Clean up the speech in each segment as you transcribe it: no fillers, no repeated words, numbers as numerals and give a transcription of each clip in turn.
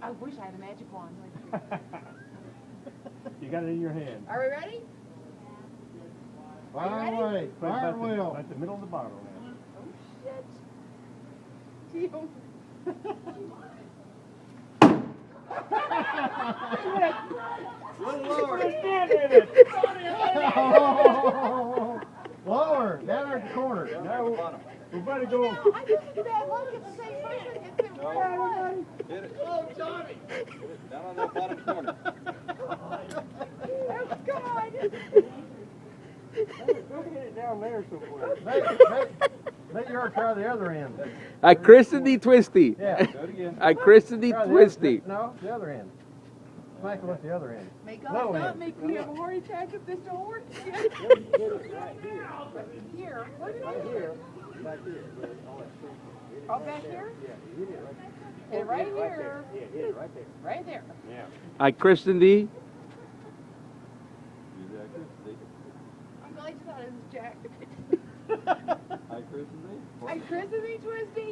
I wish I had a magic wand. You got it in your hand. Are we ready? Fire away. Fire wheel. Right the middle of the bottle now. Oh, shit. Gio. Little lower. Stand in it. Lower. Down at the corner. Now we better go. I just did that look at the same person. It's the right one. Hit it. Oh, Johnny. Hit it down on that bottom corner. Oh, God. Don't hit it down there somewhere. Make your try the other end. I christened thee Twisty. Yeah. Do it again. I christened thee Try the Twisty. No, the other end. Smack it with the other end. May God Little not end. make me have a heart attack if this don't work again. Here. Where did I hit it? Back here. Oh, back here? Yeah, you hit it right there. And right here. Yeah, hit it right there. Right there. Yeah. I christened thee. Use that Christmas. I'm glad you thought it was Jack. Hi, Christmas. I christened me Twisty.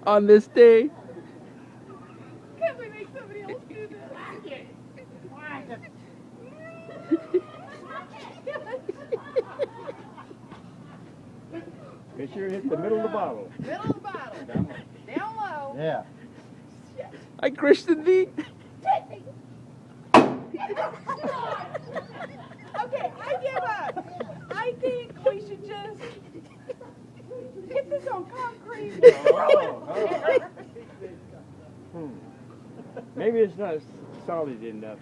On this day. Can we make somebody else do this? Make sure it hits the middle of the bottle. Middle of the bottle. Down low. Yeah. I christened thee. Okay, I give up. I think we should just get this on concrete. Maybe it's not solid enough.